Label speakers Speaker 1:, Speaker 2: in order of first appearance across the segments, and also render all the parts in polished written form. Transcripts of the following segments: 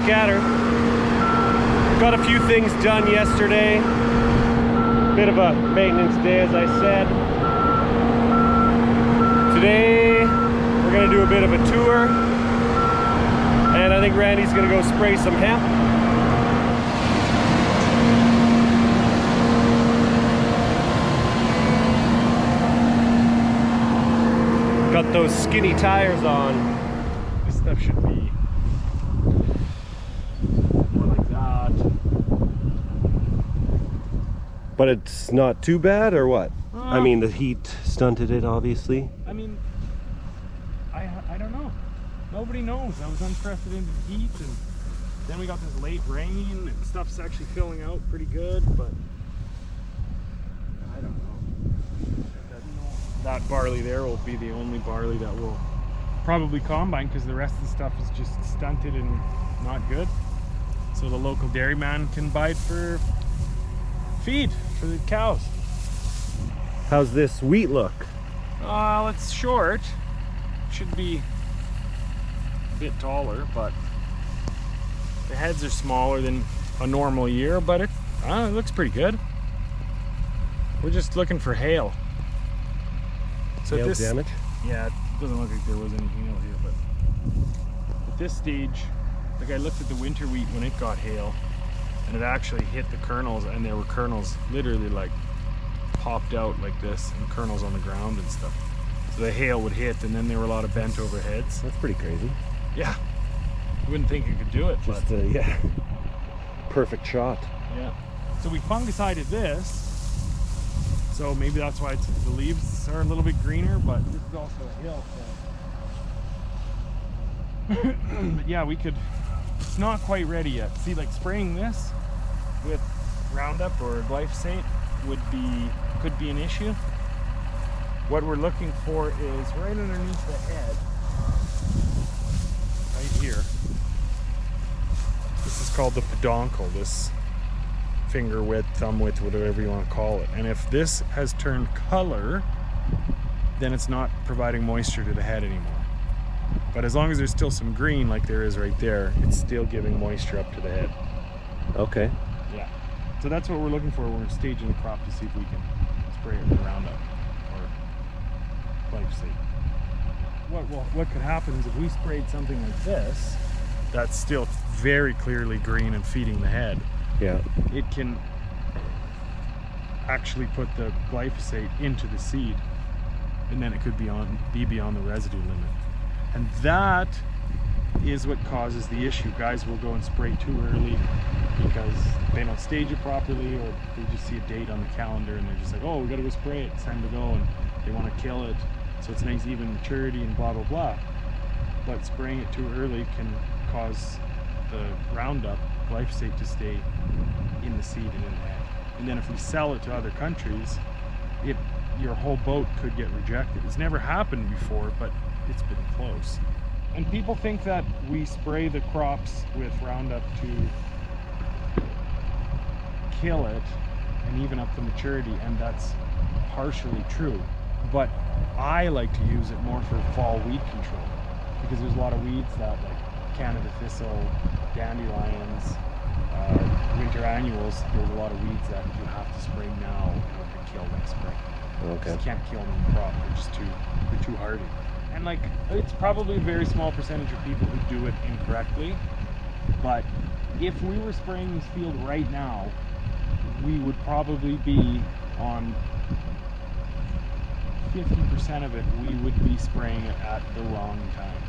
Speaker 1: back at her. Got a few things done yesterday. Bit of a maintenance day, as I said. Today, we're gonna do a bit of a tour. And I think Randy's gonna go spray some hemp. Got those skinny tires on. This stuff should be more like that. But it's not too bad, or what? I mean, the heat stunted it, obviously.
Speaker 2: I mean, I don't know. Nobody knows. That was unprecedented heat, and then we got this late rain, and stuff's actually filling out pretty good, but I don't know. That barley there will be the only barley that will probably combine, because the rest of the stuff is just stunted and not good. So the local dairyman can buy it for feed for the cows.
Speaker 1: How's this wheat look?
Speaker 2: It's short. Should be a bit taller, but the heads are smaller than a normal year, but it looks pretty good. We're just looking for hail. So
Speaker 1: Hail damage?
Speaker 2: Yeah, it doesn't look like there was any hail here, but at this stage, like, I looked at the winter wheat when it got hail, and it actually hit the kernels, and there were kernels literally like popped out like this, and kernels on the ground and stuff. So the hail would hit, and then there were a lot of bent over heads.
Speaker 1: That's pretty crazy.
Speaker 2: Yeah, you wouldn't think you could do it,
Speaker 1: Just
Speaker 2: but
Speaker 1: yeah, perfect shot.
Speaker 2: yeah. So we fungicided this, so maybe that's why the leaves are a little bit greener, but this is also a hill. So. But yeah, we could. It's not quite ready yet. See, like, spraying this with Roundup or glyphosate could be an issue. What we're looking for is right underneath the head, right here. This is called the peduncle, this finger width, thumb width, whatever you want to call it. And if this has turned color, then it's not providing moisture to the head anymore. But as long as there's still some green, like there is right there, it's still giving moisture up to the head.
Speaker 1: Okay.
Speaker 2: Yeah. So that's what we're looking for when we're staging the crop, to see if we can spray it with Roundup or glyphosate. What could happen is if we sprayed something like this, that's still very clearly green and feeding the head.
Speaker 1: Yeah.
Speaker 2: It can actually put the glyphosate into the seed, and then it could be beyond the residue limit. And that is what causes the issue. Guys will go and spray too early because they don't stage it properly, or they just see a date on the calendar and they're just like, oh, we gotta go spray it, it's time to go, and they want to kill it. So it's nice even maturity and blah blah blah. But spraying it too early can cause the Roundup glyphosate to stay in the seed and in the head. And then if we sell it to other countries, your whole boat could get rejected. It's never happened before, but it's been close. And people think that we spray the crops with Roundup to kill it and even up the maturity, and that's partially true. But I like to use it more for fall weed control, because there's a lot of weeds that, like Canada thistle, dandelions, winter annuals, there's a lot of weeds that you have to spray now in order to kill next spring.
Speaker 1: Okay.
Speaker 2: You just can't kill them in the crop, they're too hardy. And like, it's probably a very small percentage of people who do it incorrectly, but if we were spraying this field right now, we would probably be on 50% of it, we would be spraying it at the wrong time,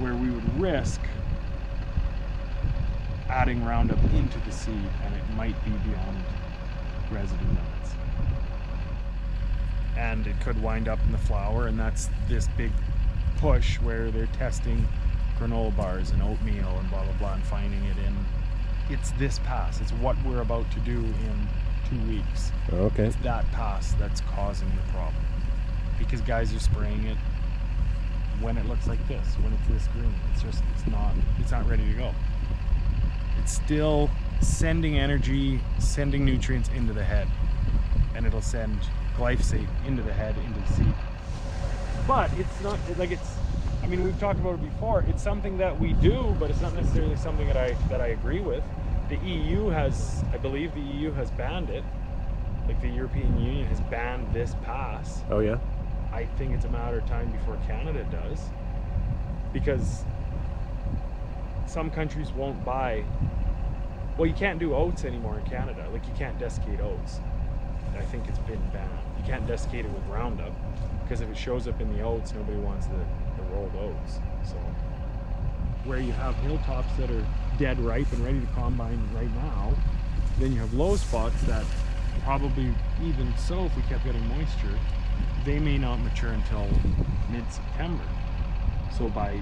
Speaker 2: where we would risk adding Roundup into the seed, and it might be beyond residue limits. And it could wind up in the flour, and that's this big push where they're testing granola bars and oatmeal and blah blah blah and finding it in. It's this pass. It's what we're about to do in 2 weeks.
Speaker 1: Okay.
Speaker 2: It's that pass that's causing the problem, because guys are spraying it when it looks like this, when it's this green. It's not ready to go. It's still sending energy, sending nutrients into the head, and it'll send glyphosate into the head, into the seed. But it's not like I mean, we've talked about it before. It's something that we do, but it's not necessarily something that I agree with. The EU has, I believe the EU has banned it. Like the European Union has banned this pass.
Speaker 1: Oh yeah?
Speaker 2: I think it's a matter of time before Canada does, because some countries won't buy. Well, you can't do oats anymore in Canada. Like you can't desiccate oats. I think it's been banned. You can't desiccate it with Roundup, because if it shows up in the oats, nobody wants the rolled oats. So where you have hilltops that are dead ripe and ready to combine right now, then you have low spots that probably, even so, if we kept getting moisture, they may not mature until mid-September. So by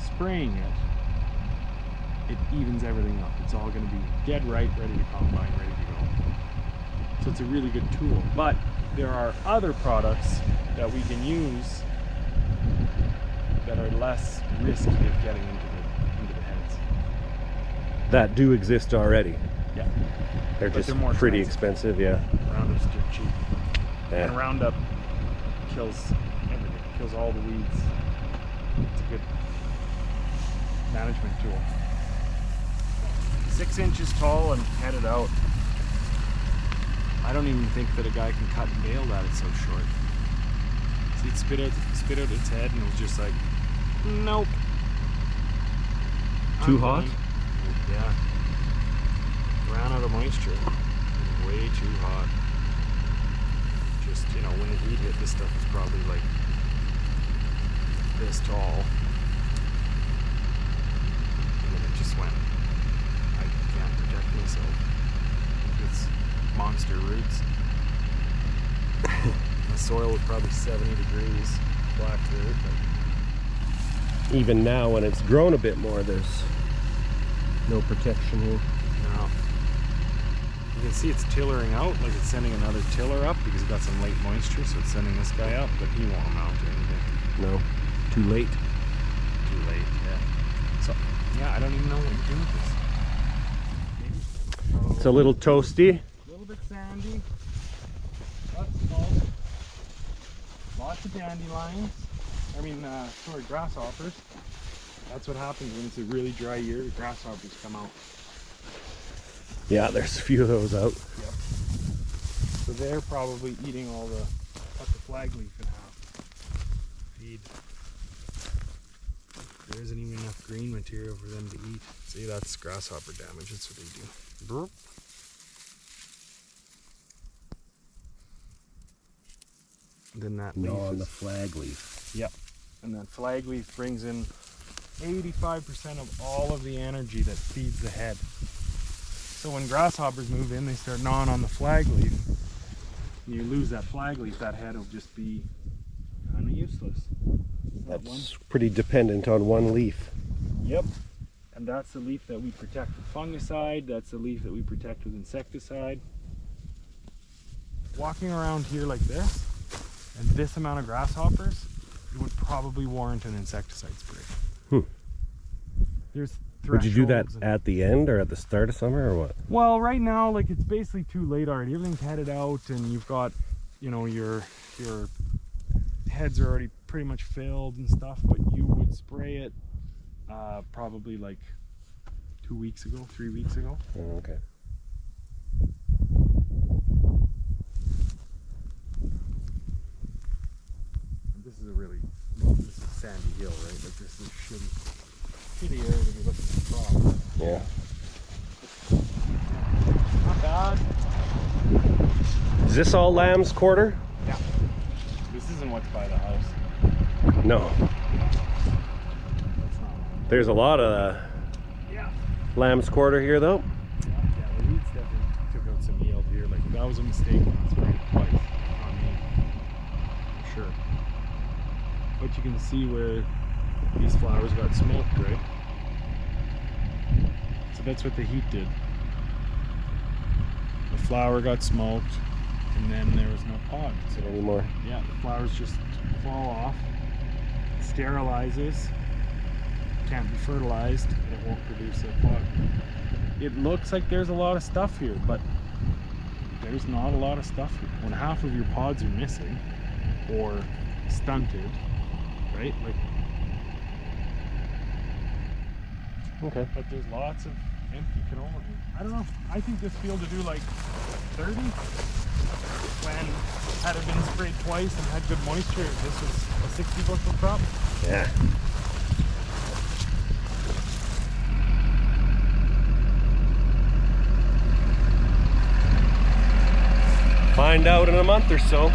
Speaker 2: spraying it, it evens everything up. It's all going to be dead ripe, ready to combine, ready to go. So it's a really good tool. But there are other products that we can use that are less risky of getting into the heads.
Speaker 1: That do exist already.
Speaker 2: Yeah.
Speaker 1: They're
Speaker 2: But
Speaker 1: just
Speaker 2: they're more
Speaker 1: pretty expensive, yeah.
Speaker 2: Roundup's just cheap.
Speaker 1: Yeah.
Speaker 2: And Roundup kills everything, kills all the weeds. It's a good management tool. 6 inches tall and headed out. I don't even think that a guy can cut and bale that, it's so short. See, it spit out its head and it was just like, nope.
Speaker 1: Too
Speaker 2: I'm
Speaker 1: hot?
Speaker 2: done. Yeah. Ran out of moisture. Way too hot. Just, you know, when the heat hit, this stuff was probably like this tall. And then it just went, I can't protect myself. It's monster roots. The soil was probably 70 degrees, black dirt.
Speaker 1: Even now when it's grown a bit more, there's no protection here.
Speaker 2: No. You can see it's tillering out, like it's sending another tiller up because it got some late moisture, so it's sending this guy up, but he won't amount to anything.
Speaker 1: No, too late.
Speaker 2: Too late, yeah. So, yeah, I don't even know what you do with this. Maybe.
Speaker 1: It's a little toasty.
Speaker 2: A little bit sandy. Lots of salt. Lots of dandelions. Grasshoppers. That's what happens when it's a really dry year. The grasshoppers come out.
Speaker 1: Yeah, there's a few of those out.
Speaker 2: Yep. So they're probably eating all the, cut the flag leaf in half. Feed. There isn't even enough green material for them to eat. See, that's grasshopper damage. That's what they do. Burp. Then that leaf
Speaker 1: On
Speaker 2: is,
Speaker 1: the flag leaf.
Speaker 2: yep. And that flag leaf brings in 85% of all of the energy that feeds the head. So when grasshoppers move in, they start gnawing on the flag leaf. And you lose that flag leaf, that head will just be kind of useless.
Speaker 1: That's pretty dependent on one leaf.
Speaker 2: Yep. And that's the leaf that we protect with fungicide. That's the leaf that we protect with insecticide. Walking around here like this, and this amount of grasshoppers, it would probably warrant an insecticide spray. There's
Speaker 1: Would you do that
Speaker 2: thresholds
Speaker 1: at the end or at the start of summer or what?
Speaker 2: Well, right now, like, it's basically too late already. Everything's headed out, and you've got, you know, your heads are already pretty much filled and stuff. But you would spray it probably like 2 weeks ago, 3 weeks ago.
Speaker 1: Oh, okay.
Speaker 2: This is a really, this is sandy hill, right? Like, this is shitty area to be looking at crop.
Speaker 1: Yeah.
Speaker 2: Not bad.
Speaker 1: Is this all Lamb's Quarter?
Speaker 2: Yeah. This isn't what's by the house.
Speaker 1: No.
Speaker 2: That's not.
Speaker 1: There's a lot of
Speaker 2: Yeah.
Speaker 1: Lamb's Quarter here though.
Speaker 2: Yeah, the weeds definitely took out some yield here. Like, that was a mistake when I sprayed it twice on me. For sure. But you can see where these flowers got smoked, right? So that's what the heat did. The flower got smoked, and then there was no pod. So
Speaker 1: Anymore.
Speaker 2: yeah, the flowers just fall off, sterilizes, can't be fertilized, and it won't produce a pod. It looks like there's a lot of stuff here, but there's not a lot of stuff here. When half of your pods are missing or stunted, right? Like,
Speaker 1: Okay.
Speaker 2: But there's lots of empty canola here. I don't know. I think this field to do like 30. When had it been sprayed twice and had good moisture, this was a 60 bushel crop.
Speaker 1: Yeah. Find out in a month or so.